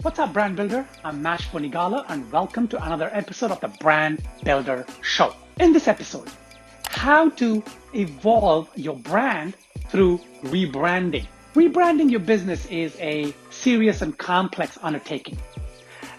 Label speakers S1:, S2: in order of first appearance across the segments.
S1: What's up, brand builder? I'm Bonigala, and welcome to another episode of the Brand Builder Show. In this episode, how to evolve your brand through rebranding. Rebranding your business is a serious and complex undertaking.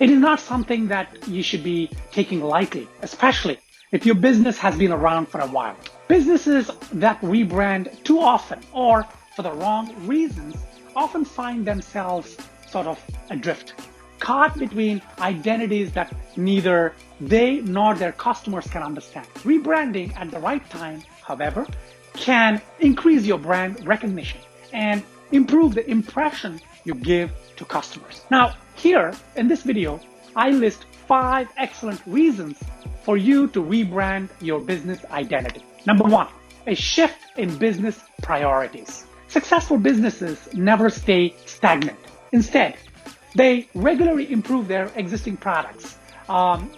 S1: It is not something that you should be taking lightly, especially if your business has been around for a while. Businesses that rebrand too often or for the wrong reasons often find themselves sort of adrift, caught between identities that neither they nor their customers can understand. Rebranding at the right time, however, can increase your brand recognition and improve the impression you give to customers. Now, here in this video, I list 5 excellent reasons for you to rebrand your business identity. Number 1, a shift in business priorities. Successful businesses never stay stagnant. Instead, they regularly improve their existing products,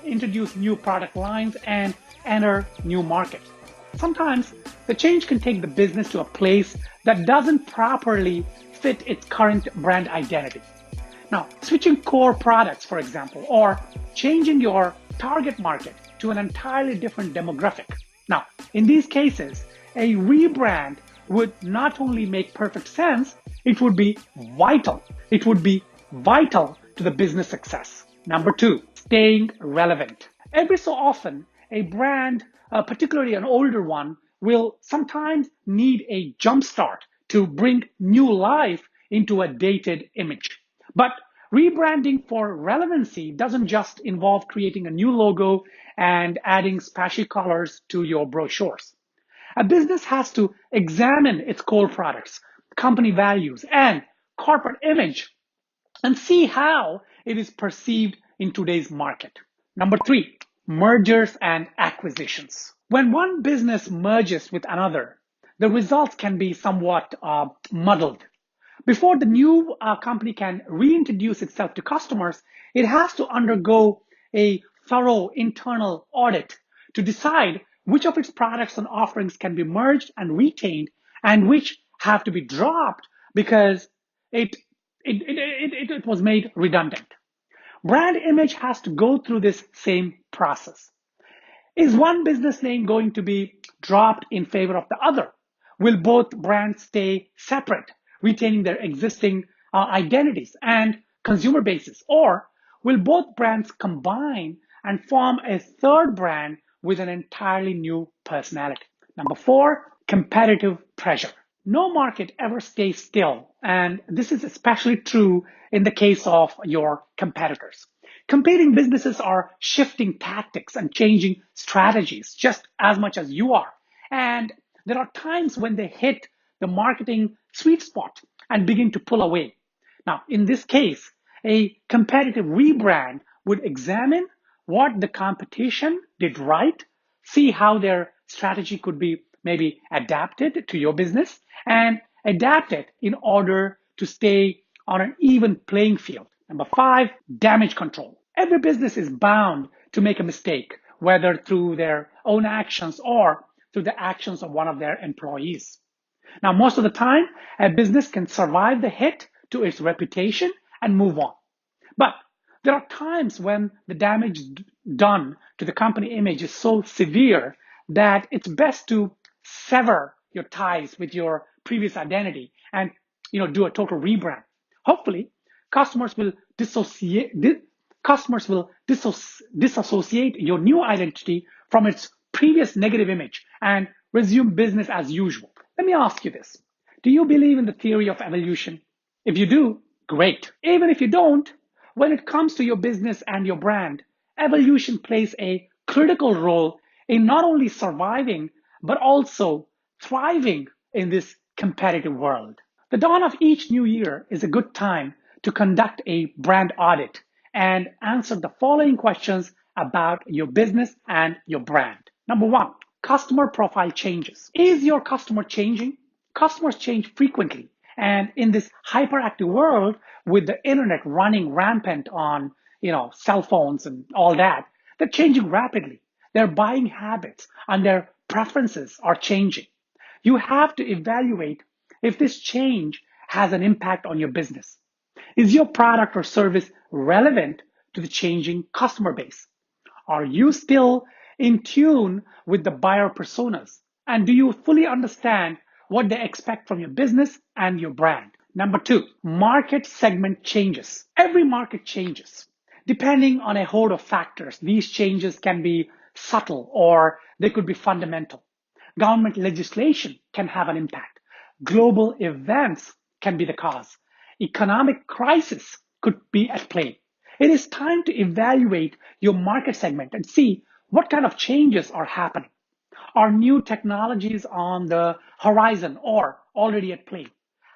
S1: introduce new product lines, and enter new markets. Sometimes the change can take the business to a place that doesn't properly fit its current brand identity. Now, switching core products, for example, or changing your target market to an entirely different demographic. Now, in these cases, a rebrand would not only make perfect sense, it would be vital. It would be vital to the business success. Number 2, staying relevant. Every so often, a brand, particularly an older one, will sometimes need a jump start to bring new life into a dated image. But rebranding for relevancy doesn't just involve creating a new logo and adding splashy colors to your brochures. A business has to examine its core products, company values, and corporate image and see how it is perceived in today's market. Number 3, mergers and acquisitions. When one business merges with another, the results can be somewhat muddled. Before the new company can reintroduce itself to customers, it has to undergo a thorough internal audit to decide which of its products and offerings can be merged and retained and which have to be dropped because it was made redundant. Brand image has to go through this same process. Is one business name going to be dropped in favor of the other? Will both brands stay separate, retaining their existing identities and consumer bases? Or will both brands combine and form a third brand with an entirely new personality? Number 4, competitive pressure. No market ever stays still, and this is especially true in the case of your competitors. Competing businesses are shifting tactics and changing strategies just as much as you are. And there are times when they hit the marketing sweet spot and begin to pull away. Now, in this case, a competitive rebrand would examine what the competition did right, see how their strategy could be maybe adapted to your business, and adapt it in order to stay on an even playing field. Number 5, damage control. Every business is bound to make a mistake, whether through their own actions or through the actions of one of their employees. Now, most of the time, a business can survive the hit to its reputation and move on. But there are times when the damage done to the company image is so severe that it's best to sever your ties with your previous identity and do a total rebrand. Hopefully, customers will disassociate your new identity from its previous negative image and resume business as usual. Let me ask you this. Do you believe in the theory of evolution? If you do, great. Even if you don't, when it comes to your business and your brand, evolution plays a critical role in not only surviving, but also thriving in this competitive world. The dawn of each new year is a good time to conduct a brand audit and answer the following questions about your business and your brand. Number 1, customer profile changes. Is your customer changing? Customers change frequently. And in this hyperactive world with the internet running rampant on, cell phones and all that, they're changing rapidly. Their buying habits and their preferences are changing. You have to evaluate if this change has an impact on your business. Is your product or service relevant to the changing customer base? Are you still in tune with the buyer personas? And do you fully understand what they expect from your business and your brand? Number two, market segment changes. Every market changes. Depending on a whole of factors, these changes can be subtle or they could be fundamental. Government legislation can have an impact. Global events can be the cause. Economic crisis could be at play. It is time to evaluate your market segment and see what kind of changes are happening. Are new technologies on the horizon or already at play?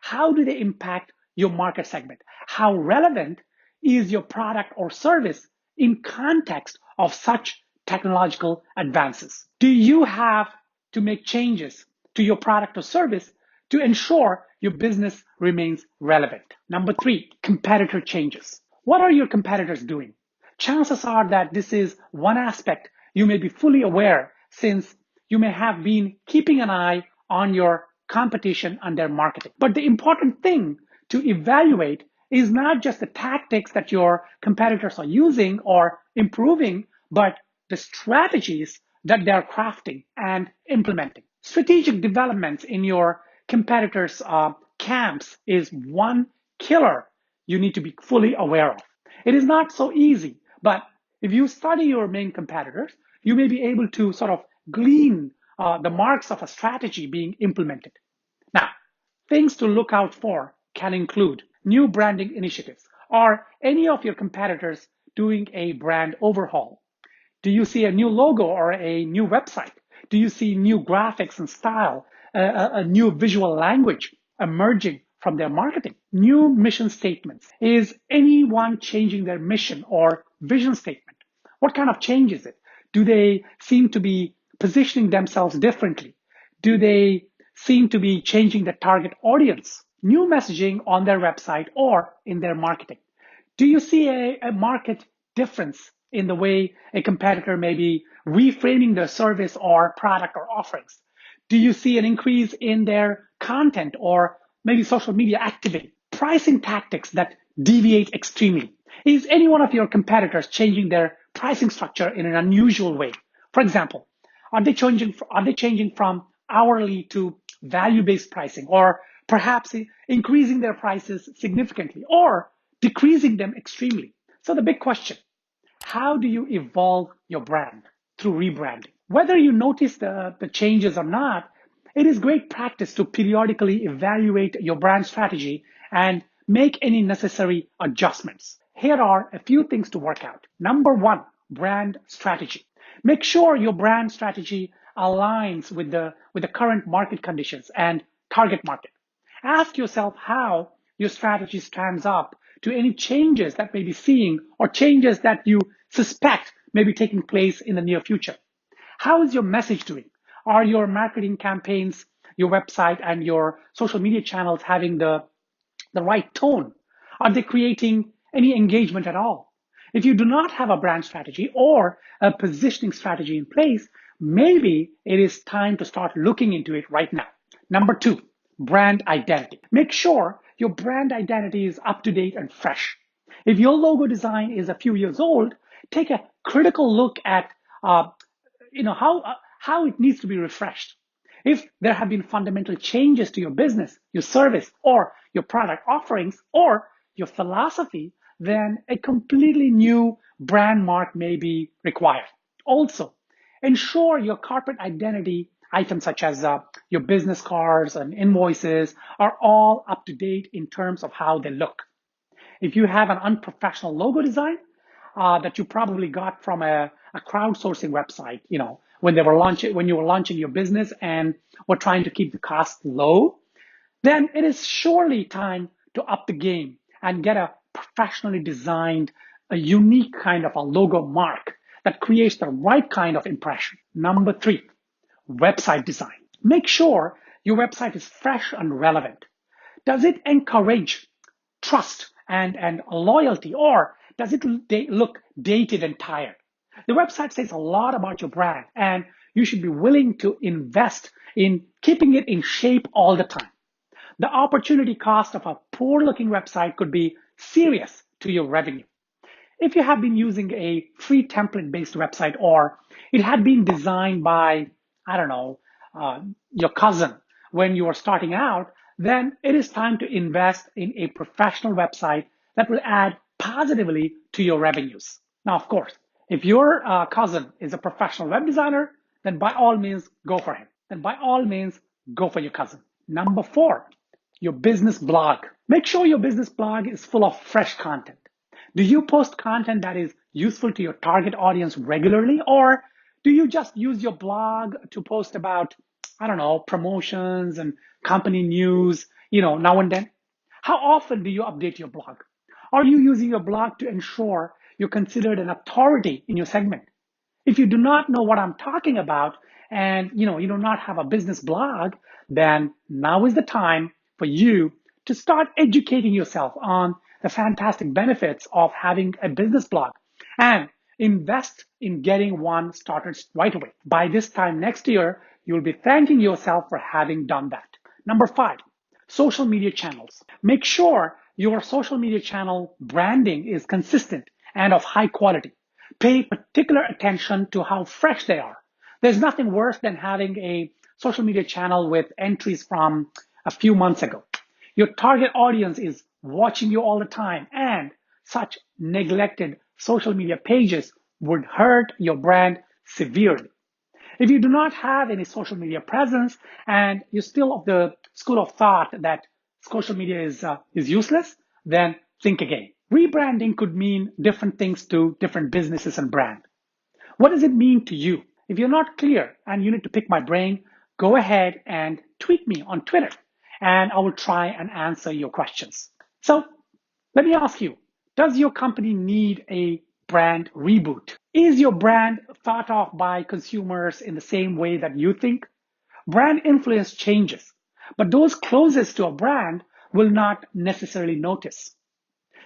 S1: How do they impact your market segment? How relevant is your product or service in context of such technological advances? Do you have to make changes to your product or service to ensure your business remains relevant? Number three, competitor changes. What are your competitors doing? Chances are that this is one aspect you may be fully aware, since you may have been keeping an eye on your competition and their marketing. But the important thing to evaluate is not just the tactics that your competitors are using or improving, but the strategies that they're crafting and implementing. Strategic developments in your competitors' camps is one killer you need to be fully aware of. It is not so easy, but if you study your main competitors, you may be able to sort of glean the marks of a strategy being implemented. Now, things to look out for can include new branding initiatives. Are any of your competitors doing a brand overhaul? Do you see a new logo or a new website? Do you see new graphics and style, a new visual language emerging from their marketing? New mission statements. Is anyone changing their mission or vision statement? What kind of change is it? Do they seem to be positioning themselves differently? Do they seem to be changing the target audience? New messaging on their website or in their marketing. Do you see a market difference in the way a competitor may be reframing their service or product or offerings? Do you see an increase in their content or maybe social media activity? Pricing tactics that deviate extremely. Is any one of your competitors changing their pricing structure in an unusual way? For example, are they changing from hourly to value-based pricing, or perhaps increasing their prices significantly or decreasing them extremely? So the big question, how do you evolve your brand through rebranding? Whether you notice the changes or not, it is great practice to periodically evaluate your brand strategy and make any necessary adjustments. Here are a few things to work out. Number one, brand strategy. Make sure your brand strategy aligns with the current market conditions and target market. Ask yourself how your strategy stands up to any changes that may be seeing or changes that you suspect may be taking place in the near future. How is your message doing? Are your marketing campaigns, your website, and your social media channels having the right tone? Are they creating any engagement at all? If you do not have a brand strategy or a positioning strategy in place, maybe it is time to start looking into it right now. Number two, brand identity. Make sure your brand identity is up to date and fresh. If your logo design is a few years old, take a critical look at how it needs to be refreshed. If there have been fundamental changes to your business, your service, or your product offerings, or your philosophy, then a completely new brand mark may be required. Also, ensure your corporate identity items such as your business cards and invoices are all up to date in terms of how they look. If you have an unprofessional logo design that you probably got from a crowdsourcing website, when you were launching your business and were trying to keep the costs low, then it is surely time to up the game and get a professionally designed, a unique kind of a logo mark that creates the right kind of impression. Number three, website design. Make sure your website is fresh and relevant. Does it encourage trust and loyalty, or does it look dated and tired? The website says a lot about your brand, and you should be willing to invest in keeping it in shape all the time. The opportunity cost of a poor looking website could be serious to your revenue. If you have been using a free template-based website, or it had been designed by, I don't know, your cousin when you were starting out, then it is time to invest in a professional website that will add positively to your revenues. Now, of course, if your cousin is a professional web designer, then by all means, go for him. Then by all means, go for your cousin. Number 4, your business blog. Make sure your business blog is full of fresh content. Do you post content that is useful to your target audience regularly, or do you just use your blog to post about, I don't know, promotions and company news, now and then? How often do you update your blog? Are you using your blog to ensure you're considered an authority in your segment? If you do not know what I'm talking about, and you do not have a business blog, then now is the time for you to start educating yourself on the fantastic benefits of having a business blog, and invest in getting one started right away. By this time next year, you'll be thanking yourself for having done that. Number 5, social media channels. Make sure your social media channel branding is consistent and of high quality. Pay particular attention to how fresh they are. There's nothing worse than having a social media channel with entries from a few months ago. Your target audience is watching you all the time, and such neglected social media pages would hurt your brand severely. If you do not have any social media presence and you're still of the school of thought that social media is useless, then think again. Rebranding could mean different things to different businesses and brands. What does it mean to you? If you're not clear and you need to pick my brain, go ahead and tweet me on Twitter, and I will try and answer your questions. So let me ask you, does your company need a brand reboot? Is your brand thought of by consumers in the same way that you think? Brand influence changes, but those closest to a brand will not necessarily notice.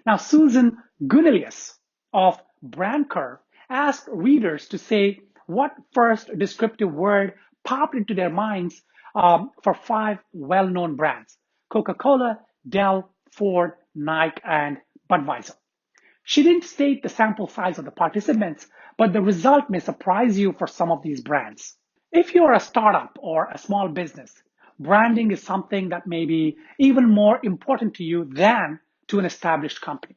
S1: Now, Susan Gunelius of Brand Curve asked readers to say what first descriptive word popped into their minds for 5 well-known brands: Coca-Cola, Dell, Ford, Nike, and Budweiser. She didn't state the sample size of the participants, but the result may surprise you for some of these brands. If you're a startup or a small business, branding is something that may be even more important to you than to an established company.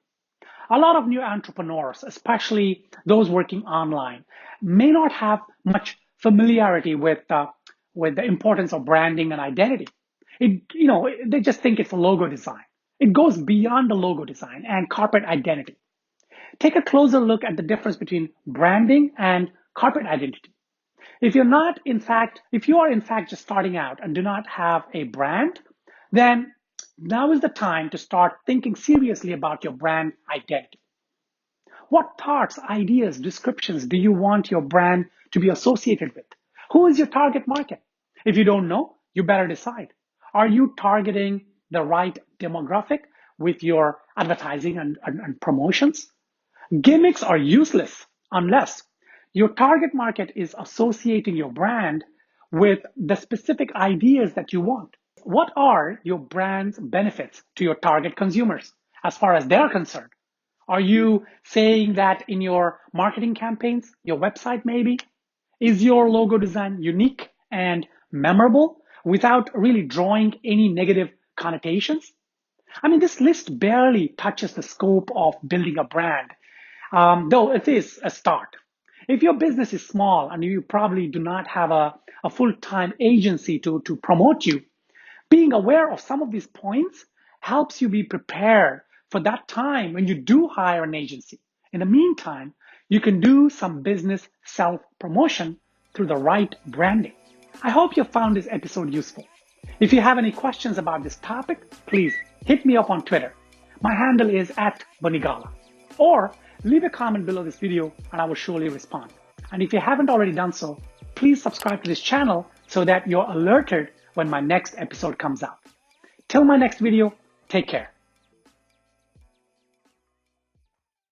S1: A lot of new entrepreneurs, especially those working online, may not have much familiarity with the importance of branding and identity. They just think it's a logo design. It goes beyond the logo design and corporate identity. Take a closer look at the difference between branding and corporate identity. If you are in fact just starting out and do not have a brand, then now is the time to start thinking seriously about your brand identity. What thoughts, ideas, descriptions do you want your brand to be associated with? Who is your target market? If you don't know, you better decide. Are you targeting the right demographic with your advertising and promotions? Gimmicks are useless unless your target market is associating your brand with the specific ideas that you want. What are your brand's benefits to your target consumers as far as they're concerned? Are you saying that in your marketing campaigns, your website maybe? Is your logo design unique and memorable without really drawing any negative connotations? I mean, this list barely touches the scope of building a brand, though it is a start. If your business is small and you probably do not have a full-time agency to promote you, being aware of some of these points helps you be prepared for that time when you do hire an agency. In the meantime, you can do some business self-promotion through the right branding. I hope you found this episode useful. If you have any questions about this topic, please hit me up on Twitter. My handle is @Bonigala. Or leave a comment below this video and I will surely respond. And if you haven't already done so, please subscribe to this channel so that you're alerted when my next episode comes out. Till my next video, take care.